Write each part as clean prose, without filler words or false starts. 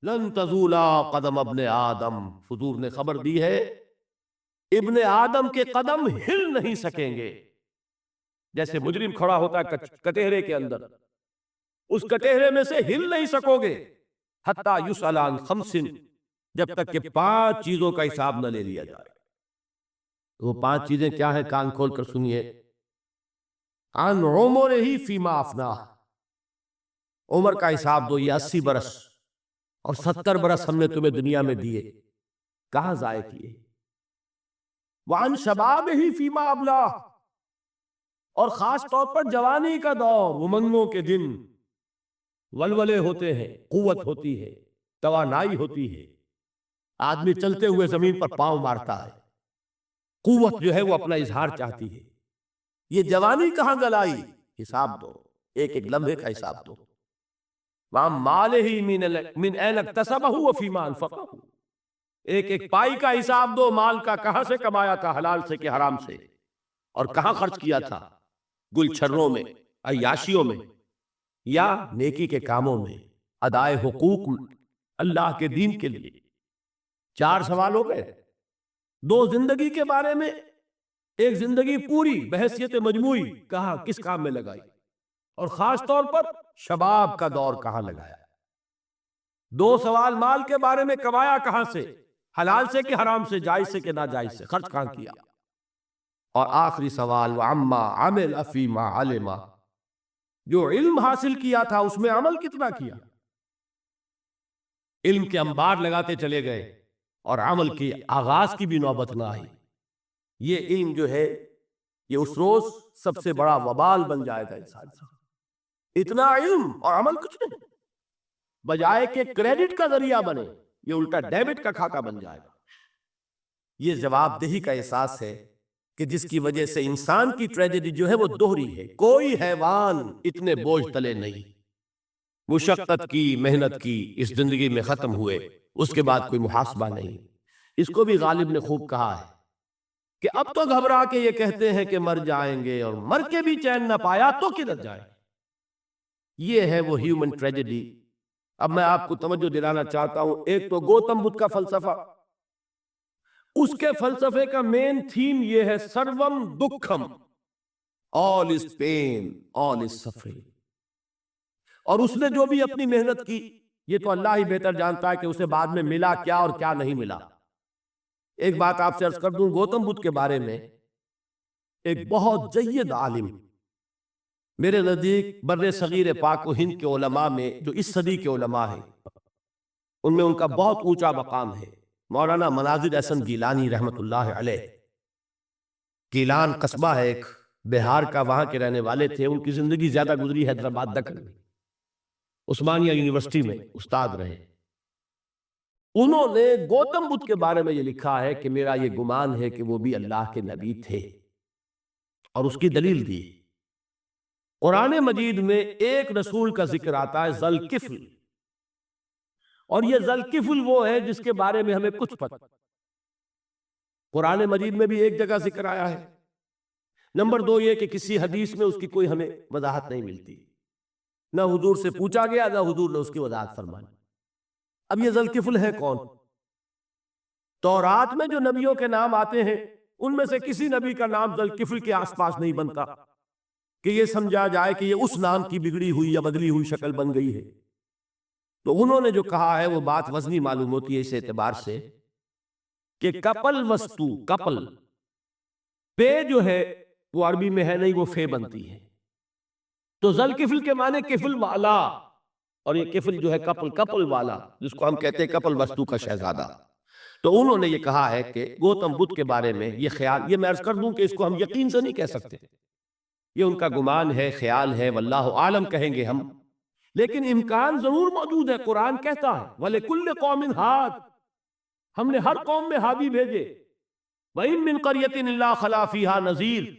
لن تزولا قدم ابن آدم، حضور نے خبر دی ہے ابن آدم کے قدم ہل نہیں سکیں گے. جیسے مجرم کھڑا ہوتا ہے کٹہرے کے اندر، اس کٹہرے میں سے ہل نہیں سکو گے حتی یسأل عن خمس، جب تک کہ 5 چیزوں کا حساب نہ لے لیا جائے. وہ 5 چیزیں کیا ہیں؟ کان کھول کر سنیے. عن عمرہ فیما افناہ، عمر کا حساب دو، یہ 80 برس اور 70 برس ہم نے تمہیں دنیا میں دیے، کہاں ضائع کیے. وعن شبابہ فیما ابلاہ، اور خاص طور پر جوانی کا دور، امنگوں کے دن، ولولے ہوتے ہیں، قوت ہوتی ہے، توانائی ہوتی ہے، آدمی چلتے ہوئے زمین پر پاؤں مارتا ہے، قوت جو ہے وہ اپنا اظہار چاہتی ہے. یہ جوانی کہاں گلائی؟ حساب دو، ایک ایک لمحے کا حساب دو. وَعَن مَالِهِ مِنْ أَيْنَ اكْتَسَبَهُ وَفِيمَا أَنْفَقَهُ، ایک ایک پائی کا حساب دو، مال کا کہاں سے کمایا تھا، حلال سے کہ حرام سے، اور کہاں خرچ کیا تھا، گل چھروں میں، عیاشیوں میں، یا نیکی کے کاموں میں، ادائے حقوق اللہ کے دین کے لیے. 4 سوال ہو گئے. 2 زندگی کے بارے میں، ایک زندگی پوری بحیثیت مجموعی کہاں کس کام میں لگائی، اور خاص طور پر شباب کا دور کہاں لگایا. 2 سوال مال کے بارے میں، کمایا کہاں سے، حلال سے کہ حرام سے، جائز سے کہ ناجائز سے، خرچ کہاں کیا. اور آخری سوال وعما عمل فیما علم، جو علم حاصل کیا تھا اس میں عمل کتنا کیا. علم کے انبار لگاتے چلے گئے اور عمل کے آغاز کی بھی نوبت نہ آئی. یہ علم جو ہے یہ اس روز سب سے بڑا وبال بن جائے گا انسان سے. اتنا علم اور عمل کچھ نہیں، بجائے کہ کریڈٹ کا ذریعہ بنے یہ الٹا ڈیبٹ کا کھاتا بن جائے گا. یہ جواب دہی کا احساس ہے کہ جس کی وجہ سے انسان کی ٹریجڈی جو ہے وہ دوہری ہے. کوئی حیوان اتنے بوجھ تلے نہیں، مشقت کی، محنت کی، اس زندگی میں ختم ہوئے، اس کے بعد کوئی محاسبہ نہیں. اس کو بھی غالب نے خوب کہا ہے کہ اب تو گھبرا کے یہ کہتے ہیں کہ مر جائیں گے، اور مر کے بھی چین نہ پایا تو کدھر جائیں. یہ ہے وہ ہیومن ٹریجڈی. اب میں آپ کو توجہ دلانا چاہتا ہوں، ایک تو گوتم بدھ کا فلسفہ، اس کے فلسفے کا مین تھیم یہ ہے سروم دکھم، all is pain, all is suffering. اور اس نے جو بھی اپنی محنت کی یہ تو اللہ ہی بہتر جانتا ہے کہ اسے بعد میں ملا کیا اور کیا نہیں ملا. ایک بات آپ سے عرض کر دوں گوتم بدھ کے بارے میں، ایک بہت جید عالم میرے نزدیک بر صغیر پاک و ہند کے علماء میں جو اس صدی کے علماء ہیں ان میں ان کا بہت اونچا مقام ہے، مولانا مناظر احسن گیلانی رحمت اللہ علیہ. گیلان قصبہ ہے ایک بہار کا، وہاں کے رہنے والے تھے. ان کی زندگی زیادہ گزری حیدرآباد دکن میں، عثمانیہ یونیورسٹی میں استاد رہے. انہوں نے گوتم بدھ کے بارے میں یہ لکھا ہے کہ میرا یہ گمان ہے کہ وہ بھی اللہ کے نبی تھے، اور اس کی دلیل دی. قرآن مجید میں ایک رسول کا ذکر آتا ہے ذوالکفل، اور یہ ذوالکفل وہ ہے جس کے بارے میں ہمیں کچھ پتہ. قرآن مجید میں بھی ایک جگہ ذکر آیا ہے. نمبر 2 یہ کہ کسی حدیث میں اس کی کوئی ہمیں وضاحت نہیں ملتی، نہ حضور سے پوچھا گیا نہ حضور نے اس کی وضاحت فرمائی. اب یہ ذوالکفل ہے کون؟ تورات میں جو نبیوں کے نام آتے ہیں ان میں سے کسی نبی کا نام ذوالکفل کے آس پاس نہیں بنتا کہ یہ سمجھا جائے کہ یہ اس نام کی بگڑی ہوئی یا بدلی ہوئی شکل بن گئی ہے. تو انہوں نے جو کہا ہے وہ بات وزنی معلوم ہوتی ہے اس اعتبار سے کہ کپل وستو، کپل پے جو ہے وہ عربی میں ہے نہیں، وہ فے بنتی ہے. تو ذوالکفل کے معنی کفل والا، اور یہ کفل جو ہے کپل، کپل والا، جس کو ہم کہتے ہیں کپل وستو کا شہزادہ. تو انہوں نے یہ کہا ہے کہ گوتم بدھ کے بارے میں یہ خیال، یہ میں عرض کر دوں کہ اس کو ہم یقین سے نہیں کہہ سکتے، یہ ان کا گمان ہے، خیال ہے، واللہ عالم کہیں گے ہم، لیکن امکان ضرور موجود ہے. قرآن کہتا ہے وَلِكُلِّ قَوْمٍ ہاد، ہم نے ہر قوم میں ہادی بھیجے. وَإِن مِّن قَرْيَةٍ إِلَّا خَلَا فِيهَا نَذِيرٌ،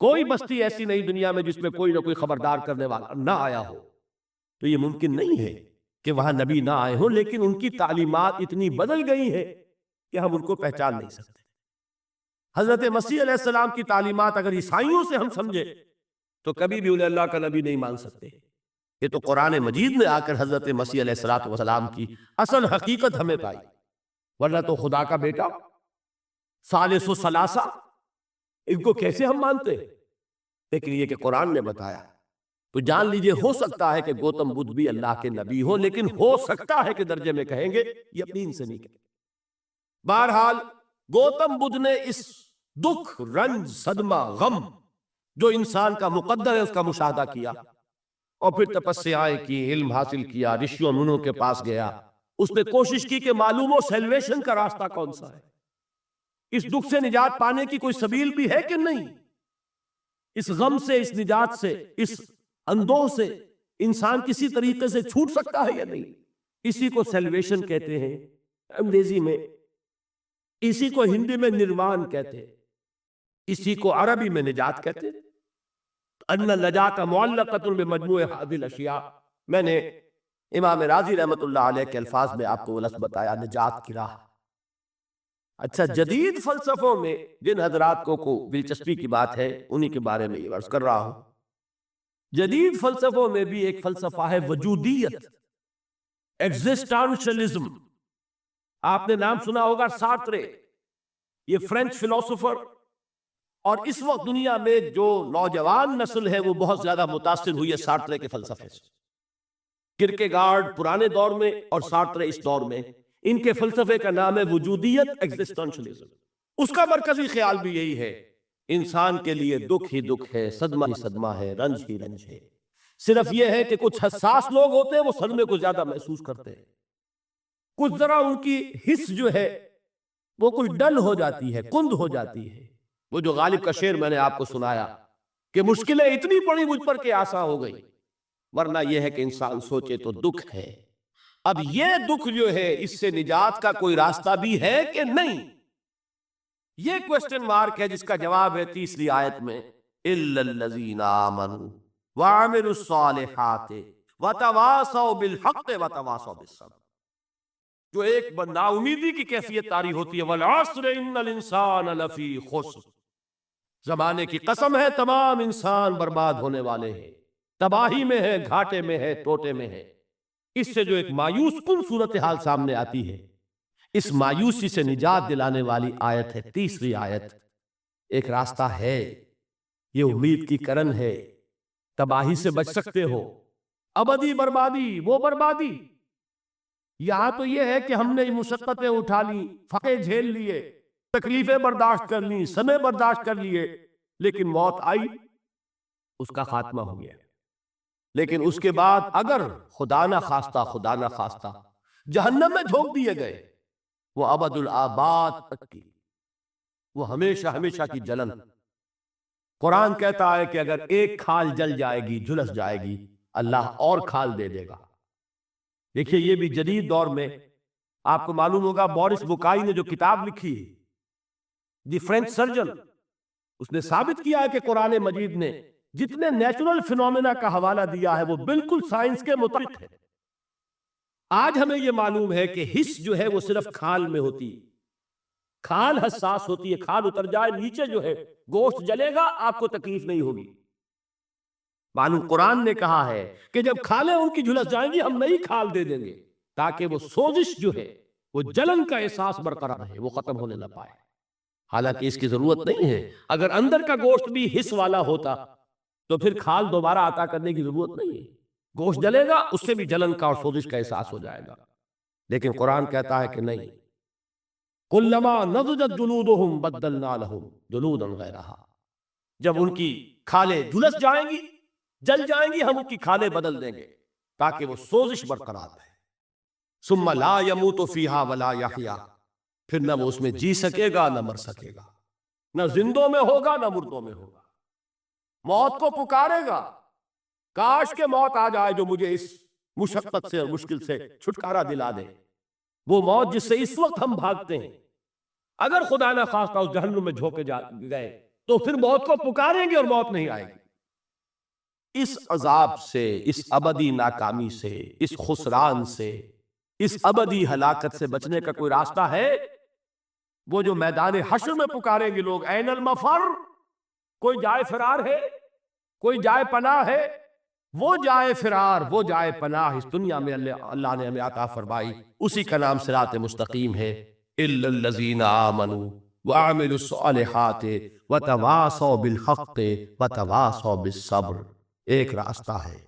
کوئی بستی ایسی نہیں دنیا میں جس میں کوئی نہ کوئی خبردار کرنے والا نہ آیا ہو. تو یہ ممکن نہیں ہے کہ وہاں نبی نہ آئے ہوں، لیکن ان کی تعلیمات اتنی بدل گئی ہیں کہ ہم ان کو پہچان نہیں سکتے. حضرت مسیح علیہ السلام کی تعلیمات اگر عیسائیوں سے ہم سمجھے تو کبھی بھی انہیں اللہ کا نبی نہیں مان سکتے. یہ تو قرآن مجید میں آ کر حضرت مسیح علیہ الصلوۃ والسلام کی اصل حقیقت ہمیں پائی، ورنہ تو خدا کا بیٹا ثالث ثلاثہ ان کو کیسے ہم مانتے ہیں؟ لیکن یہ کہ قرآن نے بتایا تو جان لیجئے ہو سکتا ہے کہ گوتم بدھ بھی اللہ کے نبی ہو، لیکن ہو سکتا ہے کہ درجے میں کہیں گے، یقین سے نہیں کہیں۔ بہرحال گوتم بدھ نے اس دکھ، رنج، صدمہ، غم جو انسان کا مقدر ہے اس کا مشاہدہ کیا، اور پھر تپسیائیں کی، علم حاصل کیا، رشیوں منوں کے پاس گیا، اس نے کوشش کی کہ معلوم ہو سیلویشن کا راستہ کون سا ہے، اس دکھ سے نجات پانے کی کوئی سبیل بھی ہے کہ نہیں، اس غم سے، اس نجات سے، اس اندوہ سے انسان کسی طریقے سے چھوٹ سکتا ہے یا نہیں۔ اسی کو سیلویشن کہتے ہیں انگریزی میں، اسی کو ہندی میں نروان کہتے ہیں، اسی کو عربی میں نجات کہتے ہیں۔ ان النجات معلقۃ بمجموع هذه الاشیاء، میں نے امام راضی رحمۃ اللہ علیہ کے الفاظ میں آپ کو وہ لفظ بتایا، نجات کی راہ۔ اچھا، جدید فلسفوں میں جن حضرات کو دلچسپی کی بات ہے انہی کے بارے میں یہ عرض کر رہا ہوں۔ جدید فلسفوں میں بھی ایک فلسفہ ہے وجودیت، ایگزسٹانشلزم۔ آپ نے نام سنا ہوگا سارترے، یہ فرینچ فلسفر، اور اس وقت دنیا میں جو نوجوان نسل ہے وہ بہت زیادہ متاثر ہوئی ہے سارترے کے فلسفے سے۔ کرکیگارڈ پرانے دور میں اور سارترے اس دور میں، ان کے فلسفے کا نام ہے وجودیت، ایگزسٹانشلزم۔ اس کا مرکزی خیال بھی یہی ہے، انسان کے لیے دکھ ہی دکھ ہے، صدمہ ہی صدمہ ہے، رنج ہی رنج ہے۔ صرف یہ ہے کہ کچھ حساس لوگ ہوتے ہیں وہ صدمے کو زیادہ محسوس کرتے ہیں، کچھ ذرا ان کی حس جو ہے وہ کوئی ڈل ہو جاتی ہے، کند ہو جاتی ہے۔ وہ جو غالب کا شعر میں نے آپ کو سنایا کہ مشکلیں اتنی پڑی مجھ پر کہ آسان ہو گئی، ورنہ یہ ہے کہ انسان سوچے تو دکھ ہے۔ اب یہ دکھ جو ہے اس سے نجات کا کوئی راستہ بھی ہے کہ نہیں، یہ کوسچن مارک ہے، جس کا جواب ہے تیسری آیت میں، اِلَّا الَّذِينَ آمَنُوا وَعَمِلُوا الصَّالِحَاتِ وَتَوَاصَوْا بِالْحَقِّ وَتَوَاصَوْا بِالصَّبْرِ۔ جو ایک نا امیدی کی کیفیت طاری ہوتی ہے، وَالْعَصْرِ إِنَّ الْإِنسَانَ لَفِي خُسْرٍ، زمانے کی قسم ہے تمام انسان برباد ہونے والے ہیں، تباہی میں ہے، گھاٹے میں ہے، ٹوٹے میں ہے۔ اس سے جو ایک مایوس کن صورتحال سامنے آتی ہے، اس مایوسی سے نجات دلانے والی آیت ہے تیسری آیت۔ ایک راستہ ہے، یہ امید کی کرن ہے، تباہی سے بچ سکتے ہو، ابدی بربادی، وہ بربادی۔ یہاں تو یہ ہے کہ ہم نے مشقتیں اٹھا لی، فقے جھیل لیے، تکلیفیں برداشت کر لی، سمے برداشت کر لیے، لیکن موت آئی، اس کا خاتمہ ہو گیا۔ لیکن اس کے بعد اگر خدا نہ خواستہ جہنم میں جھونک دیے گئے، وہ ابد الآباد تک کی، وہ ہمیشہ ہمیشہ کی جلن۔ قرآن کہتا ہے کہ اگر ایک کھال جل جائے گی، جھلس جائے گی، اللہ اور کھال دے دے گا۔ دیکھیے، یہ بھی جدید دور میں آپ کو معلوم ہوگا، بورس بکائی نے جو کتاب لکھی ہے، دی فرینچ سرجن، اس نے ثابت کیا ہے کہ قرآن مجید نے جتنے نیچرل فینومینا کا حوالہ دیا ہے وہ بالکل سائنس کے مطابق ہے۔ آج ہمیں یہ معلوم ہے کہ حس جو ہے وہ صرف کھال میں ہوتی ہے، کھال حساس ہوتی ہے، کھال اتر جائے نیچے جو ہے گوشت جلے گا، آپ کو تکلیف نہیں ہوگی۔ معلوم قرآن نے کہا ہے کہ جب کھالیں ان کی جھلس جائیں گی ہم نئی کھال دے دیں گے، تاکہ وہ سوزش جو ہے، وہ جلن کا احساس برقرار رہے، وہ ختم ہونے نہ پائے۔ حالانکہ اس کی ضرورت نہیں ہے، اگر اندر کا گوشت بھی حس والا ہوتا تو پھر کھال دوبارہ عطا کرنے کی ضرورت نہیں ہے، گوشت جلے گا، اس سے بھی جلن کا اور سوزش کا احساس ہو جائے گا۔ لیکن قرآن کہتا ہے کہ نہیں، کلما نضجت جلودہم بدلنا لہم جلودا غیرہا، جب ان کی کھالیں جھلس جائیں گی، جل جائیں گی، ہم ان کی کھالیں بدل دیں گے تاکہ وہ سوزش برقرار رہے۔ ثم لا يموت فیہا ولا یحیا، پھر نہ وہ اس میں جی سکے گا نہ مر سکے گا، نہ زندوں میں ہوگا نہ مردوں میں ہوگا۔ موت کو پکارے گا، کاش کہ موت آ جائے جو مجھے اس مشقت سے اور مشکل سے چھٹکارا دلا دے۔ وہ موت جس سے اس وقت ہم بھاگتے ہیں، اگر خدا نہ خواستہ اس جہنم میں جھونکے گئے تو پھر موت کو پکاریں گے اور موت نہیں آئے گی۔ اس عذاب سے، اس ابدی ناکامی سے، اس خسران سے، اس ابدی ہلاکت سے بچنے کا کوئی راستہ ہے؟ وہ جو میدان حشر میں پکاریں گے لوگ، این المفر، کوئی جائے فرار ہے، کوئی جائے پناہ ہے، وہ جائے فرار، وہ جائے پناہ اس دنیا میں اللہ نے ہمیں عطا فرمائی، اسی کا نام صراط مستقیم ہے۔ الا الذین آمنوا وعملوا الصالحات وتواصوا بالحق وتواصوا بالصبر، ایک راستہ ہے